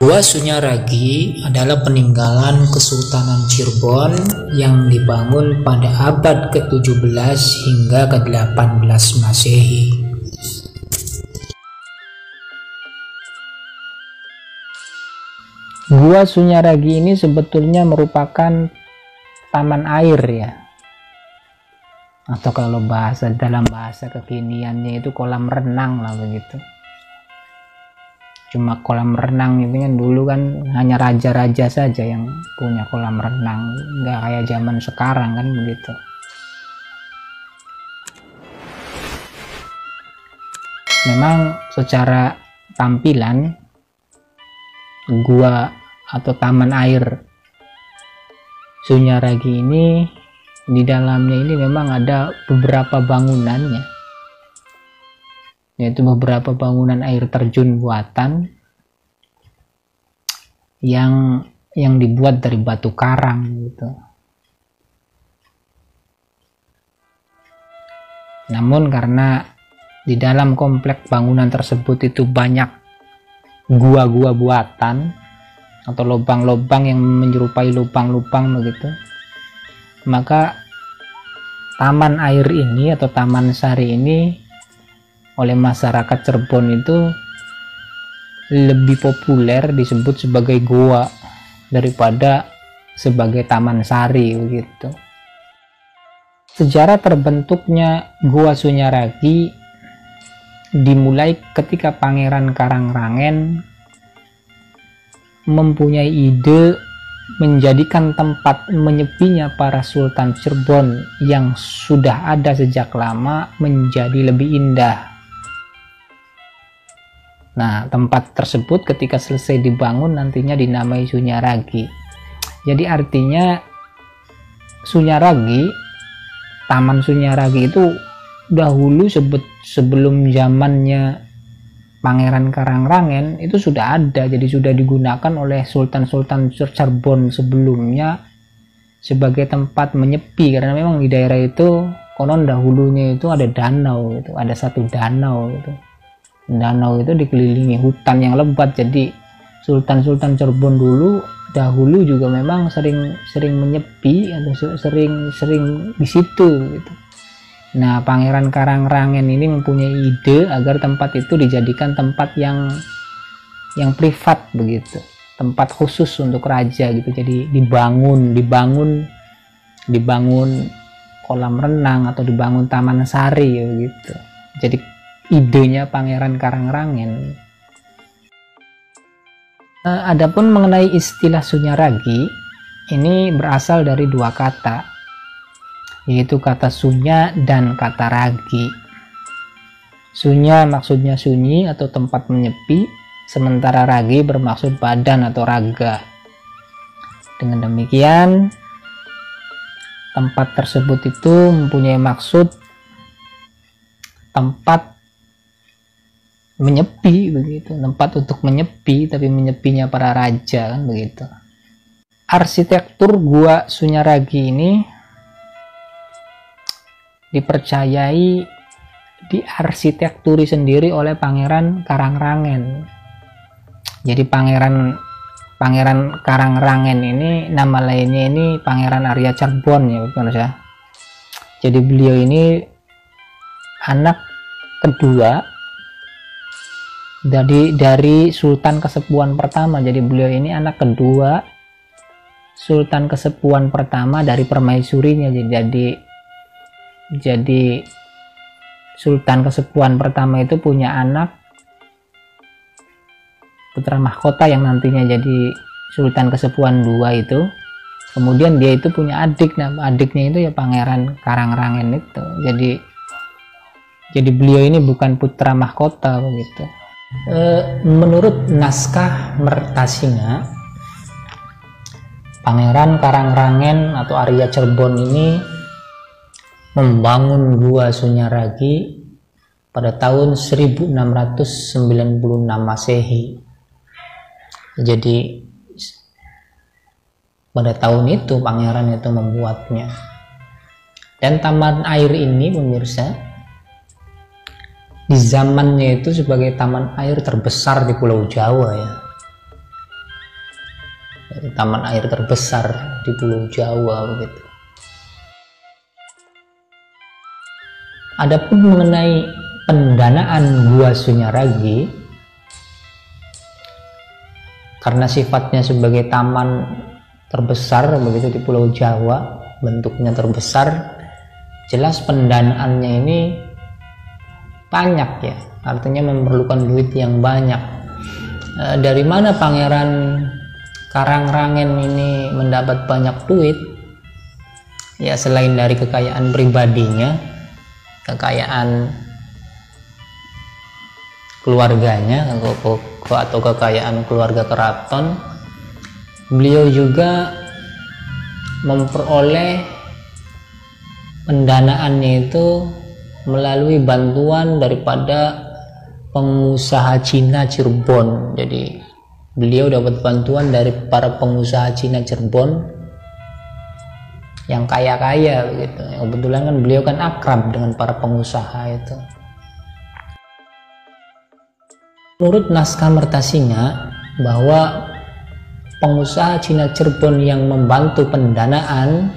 Gua Sunyaragi adalah peninggalan Kesultanan Cirebon yang dibangun pada abad ke-17 hingga ke-18 Masehi. Gua Sunyaragi ini sebetulnya merupakan taman air ya, atau kalau dalam bahasa kekiniannya itu kolam renang lah begitu. Cuma kolam renang itu kan dulu kan hanya raja-raja saja yang punya kolam renang, nggak kayak zaman sekarang kan begitu. Memang secara tampilan gua atau taman air Sunyaragi ini di dalamnya ini memang ada beberapa bangunannya, yaitu beberapa bangunan air terjun buatan yang dibuat dari batu karang gitu. Namun karena di dalam komplek bangunan tersebut itu banyak gua-gua buatan atau lubang-lubang yang menyerupai lubang-lubang begitu, maka taman air ini atau taman sari ini oleh masyarakat Cirebon itu lebih populer disebut sebagai goa daripada sebagai taman sari begitu. Sejarah terbentuknya Goa Sunyaragi dimulai ketika Pangeran Karangrangen mempunyai ide menjadikan tempat menyepinya para Sultan Cirebon yang sudah ada sejak lama menjadi lebih indah. Nah, tempat tersebut ketika selesai dibangun nantinya dinamai Sunyaragi. Jadi artinya Sunyaragi, Taman Sunyaragi itu dahulu sebelum zamannya Pangeran Karangrangen itu sudah ada, jadi sudah digunakan oleh Sultan-Sultan Cirebon sebelumnya sebagai tempat menyepi, karena memang di daerah itu konon dahulunya itu ada danau gitu, ada satu danau gitu. Danau itu dikelilingi hutan yang lebat, jadi Sultan-Sultan Cirebon dahulu juga memang sering menyepi atau sering di situ gitu. Nah, Pangeran Karangrangen ini mempunyai ide agar tempat itu dijadikan tempat yang privat begitu, tempat khusus untuk raja gitu. Jadi dibangun kolam renang atau dibangun taman sari gitu. Jadi idenya Pangeran Karangrangen. Adapun mengenai istilah Sunyaragi ini berasal dari dua kata, yaitu kata sunya dan kata ragi. Sunya maksudnya sunyi atau tempat menyepi, sementara ragi bermaksud badan atau raga. Dengan demikian, tempat tersebut itu mempunyai maksud tempat menyepi begitu, tempat untuk menyepi, tapi menyepinya para raja kan begitu. Arsitektur Gua Sunyaragi ini dipercayai diarsitekturi sendiri oleh Pangeran Karangrangen. Jadi Pangeran Karangrangen ini nama lainnya ini Pangeran Arya Cirebon ya pemirsa. Jadi beliau ini anak kedua dari Sultan Kesepuan pertama. Jadi beliau ini anak kedua Sultan Kesepuan pertama dari permaisurinya. Jadi Sultan Kesepuan pertama itu punya anak putra mahkota yang nantinya jadi Sultan Kesepuan II itu. Kemudian dia itu punya adik, nah adiknya itu ya Pangeran Karangrangen itu. Jadi beliau ini bukan putra mahkota begitu. Menurut naskah Mertasinga, Pangeran Karangrangen atau Arya Cirebon ini membangun Gua Sunyaragi pada tahun 1696 Masehi. Jadi pada tahun itu pangeran itu membuatnya. Dan taman air ini pemirsa di zamannya itu sebagai taman air terbesar di Pulau Jawa ya. taman air terbesar di Pulau Jawa begitu. Adapun mengenai pendanaan Gua Sunyaragi, karena sifatnya sebagai taman terbesar begitu di Pulau Jawa, bentuknya terbesar, jelas pendanaannya ini banyak ya, artinya memerlukan duit yang banyak. Dari mana Pangeran Karangrangen ini mendapat banyak duit? Ya, selain dari kekayaan pribadinya, kekayaan keluarganya atau kekayaan keluarga keraton, beliau juga memperoleh pendanaannya itu melalui bantuan daripada pengusaha Cina Cirebon. Jadi beliau dapat bantuan dari para pengusaha Cina Cirebon yang kaya-kaya begitu. Kebetulan kan beliau kan akrab dengan para pengusaha itu. Menurut naskah Mertasinga bahwa pengusaha Cina Cirebon yang membantu pendanaan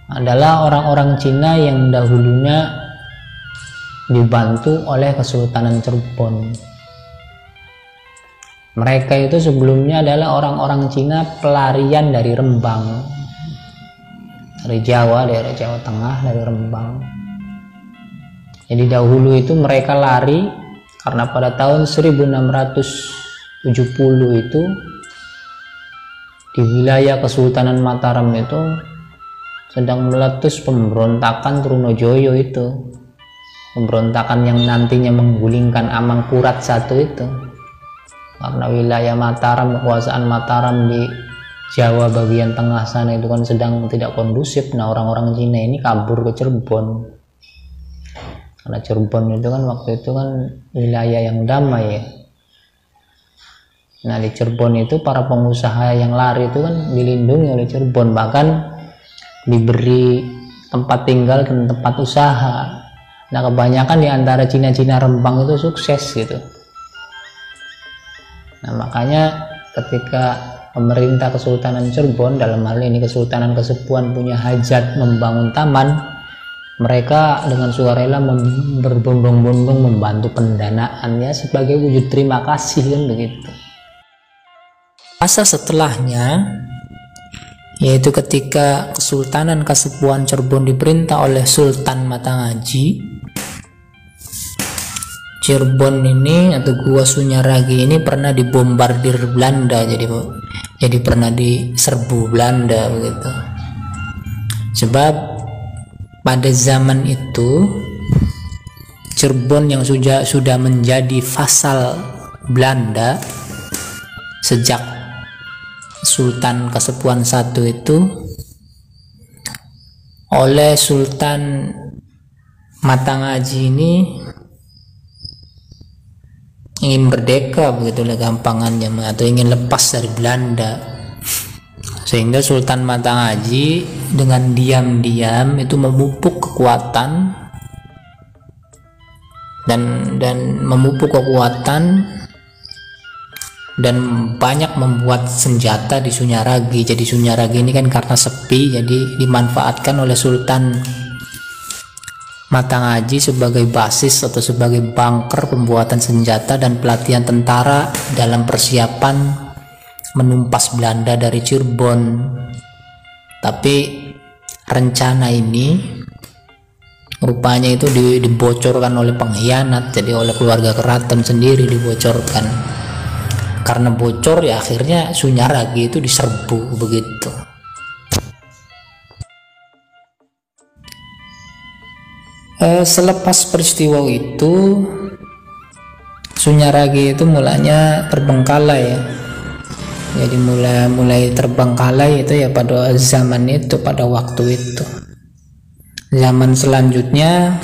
adalah orang-orang Cina yang dahulunya dibantu oleh Kesultanan Cirebon. Mereka itu sebelumnya adalah orang-orang Cina pelarian dari Rembang, dari Jawa, daerah Jawa Tengah, dari Rembang. Jadi dahulu itu mereka lari karena pada tahun 1670 itu di wilayah Kesultanan Mataram itu sedang meletus pemberontakan Trunojoyo itu, pemberontakan yang nantinya menggulingkan Amangkurat I itu. Karena wilayah Mataram, kekuasaan Mataram di Jawa bagian tengah sana itu kan sedang tidak kondusif. Nah, orang-orang Cina ini kabur ke Cirebon, karena Cirebon itu kan waktu itu kan wilayah yang damai ya. Nah, di Cirebon itu para pengusaha yang lari itu kan dilindungi oleh Cirebon, bahkan diberi tempat tinggal dan tempat usaha. Nah, kebanyakan di antara Cina-Cina Rembang itu sukses gitu. Nah, makanya ketika pemerintah Kesultanan Cirebon, dalam hal ini Kesultanan Kasepuhan, punya hajat membangun taman, mereka dengan sukarela berbondong-bondong membantu pendanaannya sebagai wujud terima kasih kan begitu. Masa setelahnya, yaitu ketika Kesultanan Kasepuhan Cirebon diperintah oleh Sultan Matangaji, Cirebon ini atau Gua Sunyaragi ini pernah dibombardir Belanda, jadi pernah diserbu Belanda begitu. Sebab pada zaman itu Cirebon yang sudah menjadi vasal Belanda sejak Sultan Kasepuhan I itu, oleh Sultan Matangaji ini ingin merdeka begitulah gampangannya, atau ingin lepas dari Belanda, sehingga Sultan Matangaji dengan diam-diam itu memupuk kekuatan dan memupuk kekuatan dan banyak membuat senjata di Sunyaragi. Jadi Sunyaragi ini kan karena sepi, jadi dimanfaatkan oleh Sultan Matangaji sebagai basis atau sebagai bunker pembuatan senjata dan pelatihan tentara dalam persiapan menumpas Belanda dari Cirebon. Tapi rencana ini rupanya itu dibocorkan oleh pengkhianat, jadi oleh keluarga keraton sendiri dibocorkan. Karena bocor ya akhirnya Sunyaragi itu diserbu begitu. Selepas peristiwa itu Sunyaragi itu mulanya terbengkalai ya. Jadi mulai terbengkalai itu ya pada zaman itu, pada waktu itu. Zaman selanjutnya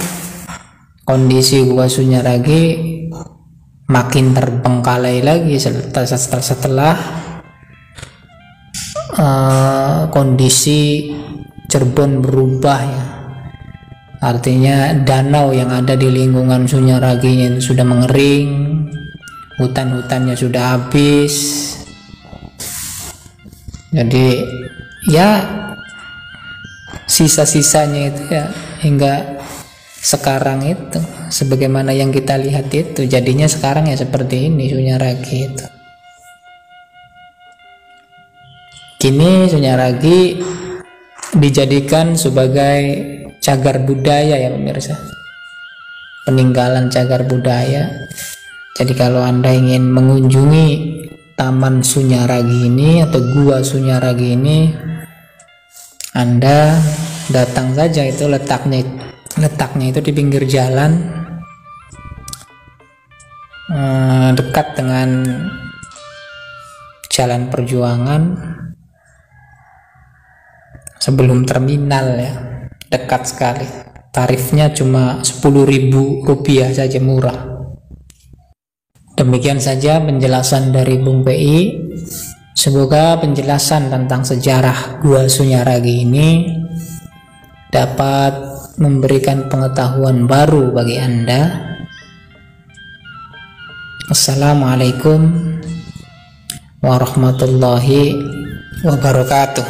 kondisi Gua Sunyaragi makin terbengkalai lagi setelah kondisi Cirebon berubah ya. Artinya danau yang ada di lingkungan Sunyaragi itu sudah mengering, hutan-hutannya sudah habis, Jadi ya sisa-sisanya itu ya hingga sekarang itu sebagaimana yang kita lihat itu, jadinya sekarang ya seperti ini Sunyaragi itu. Kini Sunyaragi dijadikan sebagai cagar budaya ya pemirsa, peninggalan cagar budaya. Jadi kalau Anda ingin mengunjungi Taman Sunyaragi ini atau Gua Sunyaragi ini, Anda datang saja, itu letaknya itu di pinggir jalan, dekat dengan Jalan Perjuangan sebelum terminal ya, dekat sekali. Tarifnya cuma Rp10.000 saja, murah. Demikian saja penjelasan dari Bung PI. Semoga penjelasan tentang sejarah Gua Sunyaragi ini dapat memberikan pengetahuan baru bagi Anda. Assalamualaikum warahmatullahi wabarakatuh.